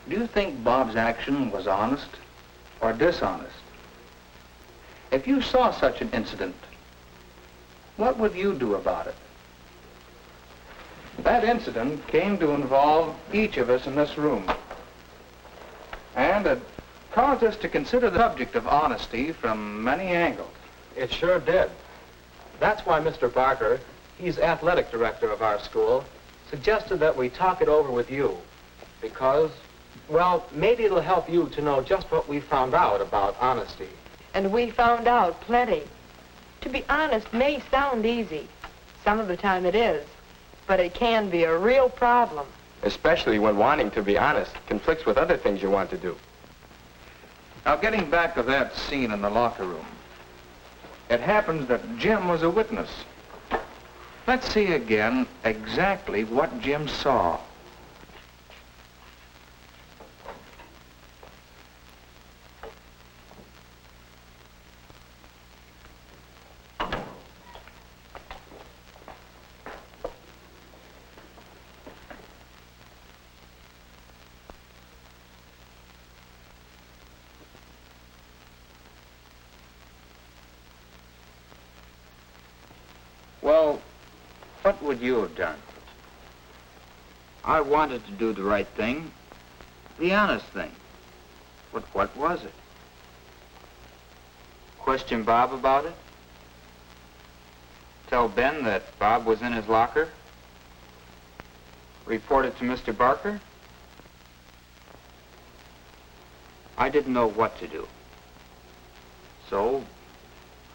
Do you think Bob's action was honest or dishonest? If you saw such an incident, what would you do about it? That incident came to involve each of us in this room. And it caused us to consider the subject of honesty from many angles. It sure did. That's why Mr. Barker, he's athletic director of our school, suggested that we talk it over with you. Because, well, maybe it'll help you to know just what we found out about honesty. And we found out plenty. To be honest may sound easy. Some of the time it is. But it can be a real problem. Especially when wanting to be honest conflicts with other things you want to do. Now, getting back to that scene in the locker room, it happens that Jim was a witness. Let's see again exactly what Jim saw. Well, what would you have done? I wanted to do the right thing, the honest thing. But what was it? Question Bob about it? Tell Ben that Bob was in his locker? Report it to Mr. Barker? I didn't know what to do. So,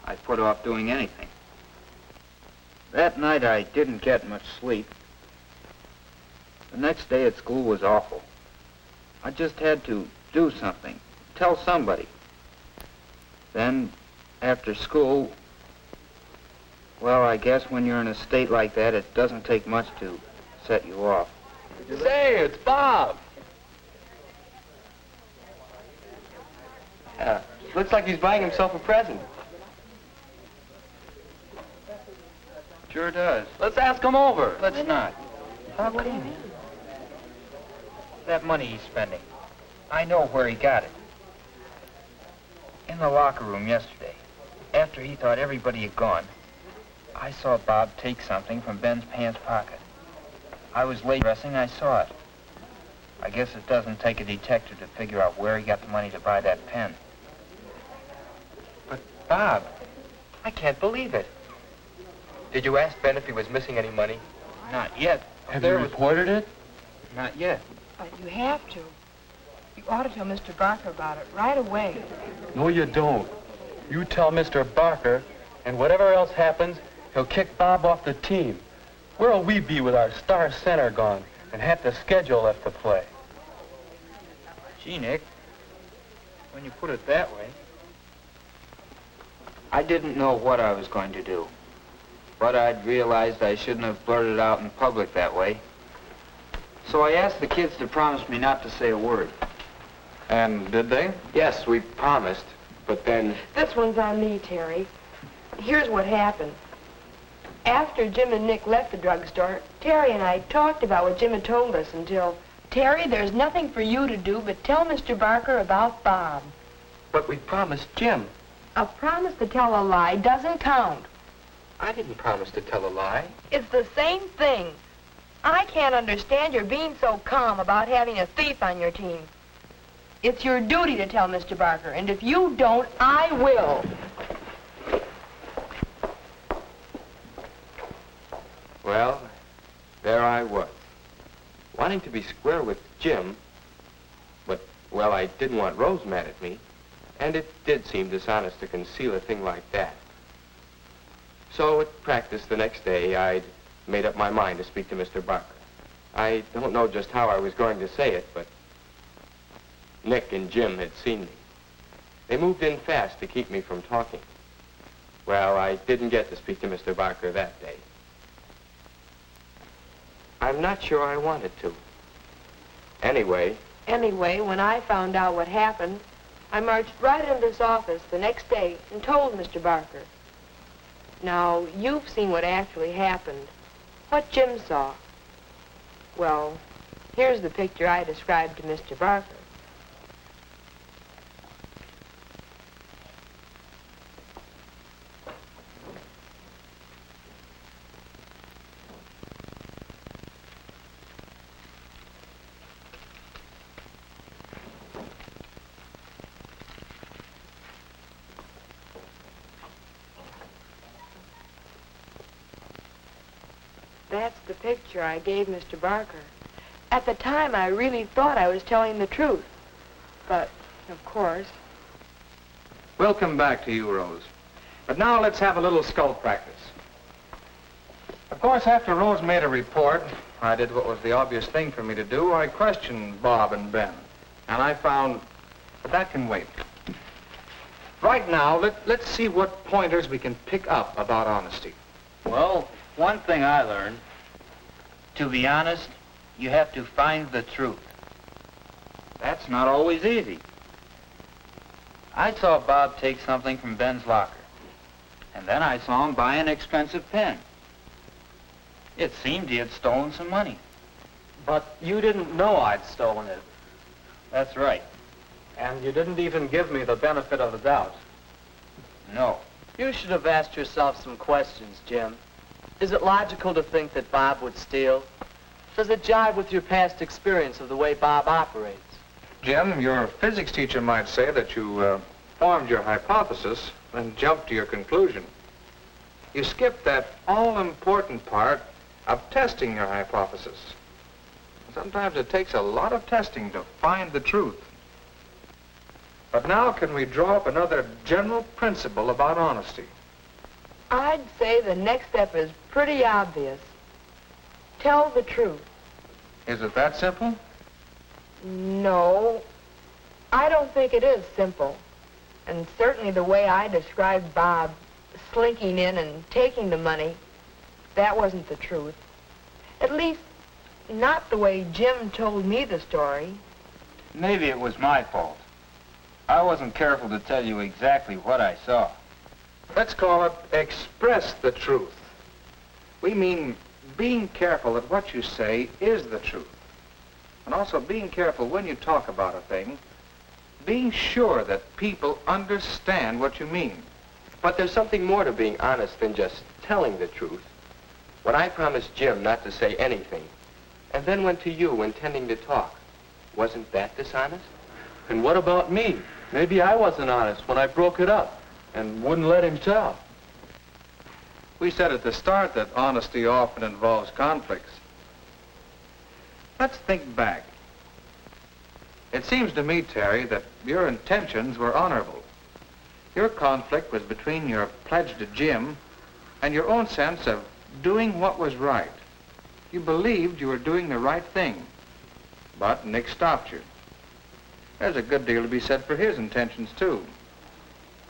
I put off doing anything. That night I didn't get much sleep. The next day at school was awful. I just had to do something, tell somebody. Then, after school, well, I guess when you're in a state like that, it doesn't take much to set you off. Say, it's Bob. Looks like he's buying himself a present. Sure does. Let's ask him over. Let's not. How can he? That money he's spending, I know where he got it. In the locker room yesterday, after he thought everybody had gone, I saw Bob take something from Ben's pants pocket. I was late dressing, I saw it. I guess it doesn't take a detective to figure out where he got the money to buy that pen. But, Bob, I can't believe it. Did you ask Ben if he was missing any money? Not yet. Have you reported it? Not yet. But you have to. You ought to tell Mr. Barker about it right away. No, you don't. You tell Mr. Barker, and whatever else happens, he'll kick Bob off the team. Where'll we be with our star center gone and half the schedule left to play? Gee, Nick, when you put it that way, I didn't know what I was going to do. But I'd realized I shouldn't have blurted out in public that way. So I asked the kids to promise me not to say a word. And did they? Yes, we promised, but then... This one's on me, Terry. Here's what happened. After Jim and Nick left the drugstore, Terry and I talked about what Jim had told us until... Terry, there's nothing for you to do but tell Mr. Barker about Bob. But we promised Jim. A promise to tell a lie doesn't count. I didn't promise to tell a lie. It's the same thing. I can't understand your being so calm about having a thief on your team. It's your duty to tell Mr. Barker, and if you don't, I will. Well, there I was, wanting to be square with Jim, but, well, I didn't want Rose mad at me, and it did seem dishonest to conceal a thing like that. So at practice the next day, I'd made up my mind to speak to Mr. Barker. I don't know just how I was going to say it, but Nick and Jim had seen me. They moved in fast to keep me from talking. Well, I didn't get to speak to Mr. Barker that day. I'm not sure I wanted to. Anyway, when I found out what happened, I marched right into this office the next day and told Mr. Barker. Now, you've seen what actually happened. What Jim saw. Well, Here's the picture I described to Mr. Barker. That's the picture I gave Mr. Barker. At the time, I really thought I was telling the truth. But, of course... We'll come back to you, Rose. But now let's have a little skull practice. Of course, after Rose made a report, I did what was the obvious thing for me to do. I questioned Bob and Ben. And I found... But that can wait. Right now, let's see what pointers we can pick up about honesty. Well, one thing I learned, to be honest, you have to find the truth. That's not always easy. I saw Bob take something from Ben's locker, and then I saw him buy an expensive pen. It seemed he had stolen some money. But you didn't know I'd stolen it. That's right. And you didn't even give me the benefit of the doubt. No. You should have asked yourself some questions, Jim. Is it logical to think that Bob would steal? Does it jive with your past experience of the way Bob operates? Jim, your physics teacher might say that you formed your hypothesis and jumped to your conclusion. You skipped that all-important part of testing your hypothesis. Sometimes it takes a lot of testing to find the truth. But now can we draw up another general principle about honesty? I'd say the next step is pretty obvious. Tell the truth. Is it that simple? No, I don't think it is simple. And certainly the way I described Bob slinking in and taking the money, that wasn't the truth. At least, not the way Jim told me the story. Maybe it was my fault. I wasn't careful to tell you exactly what I saw. Let's call it express the truth. We mean being careful that what you say is the truth. And also being careful when you talk about a thing, being sure that people understand what you mean. But there's something more to being honest than just telling the truth. When I promised Jim not to say anything, and then went to you intending to talk, wasn't that dishonest? And what about me? Maybe I wasn't honest when I broke it up and wouldn't let him tell. We said at the start that honesty often involves conflicts. Let's think back. It seems to me, Terry, that your intentions were honorable. Your conflict was between your pledge to Jim and your own sense of doing what was right. You believed you were doing the right thing, but Nick stopped you. There's a good deal to be said for his intentions, too.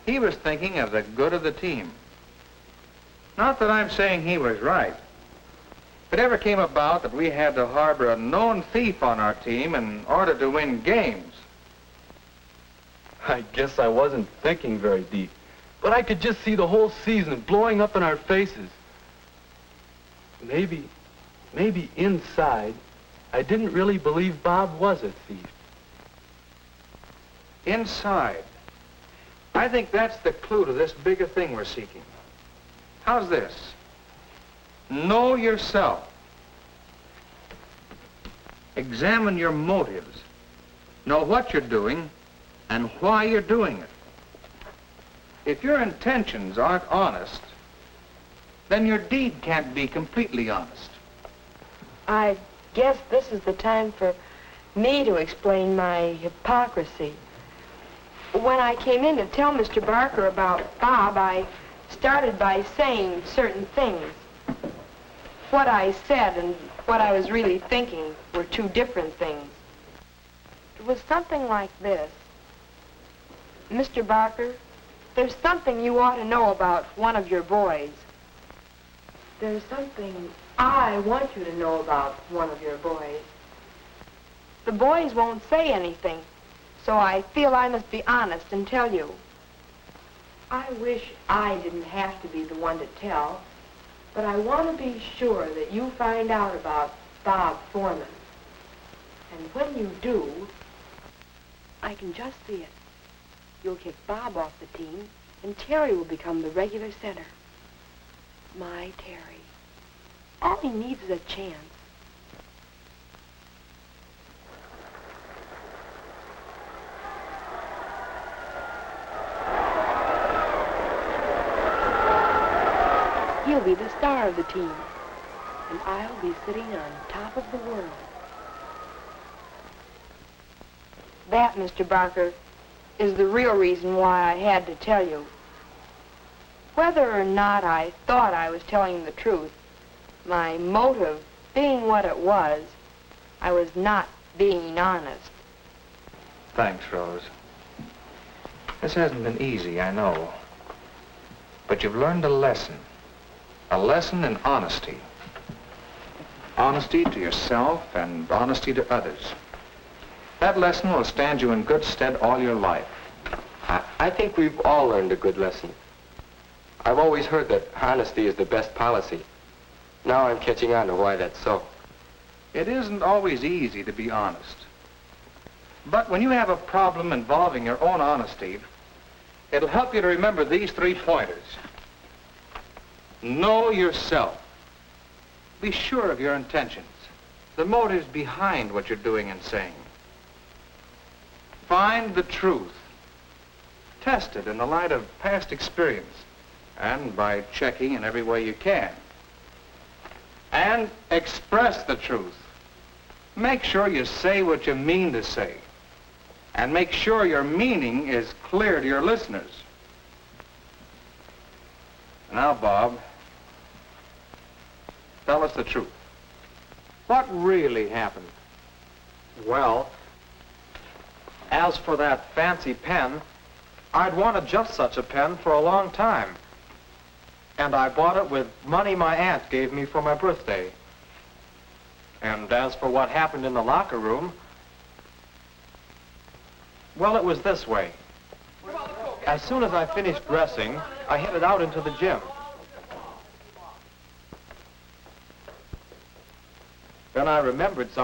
He was thinking of the good of the team. Not that I'm saying he was right. If it ever came about that we had to harbor a known thief on our team in order to win games. I guess I wasn't thinking very deep, but I could just see the whole season blowing up in our faces. Maybe inside, I didn't really believe Bob was a thief. Inside. I think that's the clue to this bigger thing we're seeking. How's this? Know yourself. Examine your motives. Know what you're doing and why you're doing it. If your intentions aren't honest, then your deed can't be completely honest. I guess this is the time for me to explain my hypocrisy. When I came in to tell Mr. Barker about Bob, I started by saying certain things. What I said and what I was really thinking were two different things. It was something like this. Mr. Barker, there's something you ought to know about one of your boys. There's something I want you to know about one of your boys. The boys won't say anything, so I feel I must be honest and tell you. I wish I didn't have to be the one to tell, but I want to be sure that you find out about Bob Foreman. And when you do, I can just see it. You'll kick Bob off the team, and Terry will become the regular center. My Terry. All he needs is a chance. He'll be the star of the team, and I'll be sitting on top of the world. That, Mr. Barker, is the real reason why I had to tell you. Whether or not I thought I was telling the truth, my motive being what it was, I was not being honest. Thanks, Rose. This hasn't been easy, I know. But you've learned a lesson in honesty. Honesty to yourself and honesty to others. That lesson will stand you in good stead all your life. I think we've all learned a good lesson. I've always heard that honesty is the best policy. Now I'm catching on to why that's so. It isn't always easy to be honest. But when you have a problem involving your own honesty, it'll help you to remember these 3 pointers. Know yourself. Be sure of your intentions, the motives behind what you're doing and saying. Find the truth. Test it in the light of past experience and by checking in every way you can. And express the truth. Make sure you say what you mean to say. And make sure your meaning is clear to your listeners. Now, Bob, tell us the truth. What really happened? Well, as for that fancy pen, I'd wanted just such a pen for a long time. And I bought it with money my aunt gave me for my birthday. And as for what happened in the locker room, well, it was this way. As soon as I finished dressing, I headed out into the gym. Then I remembered something.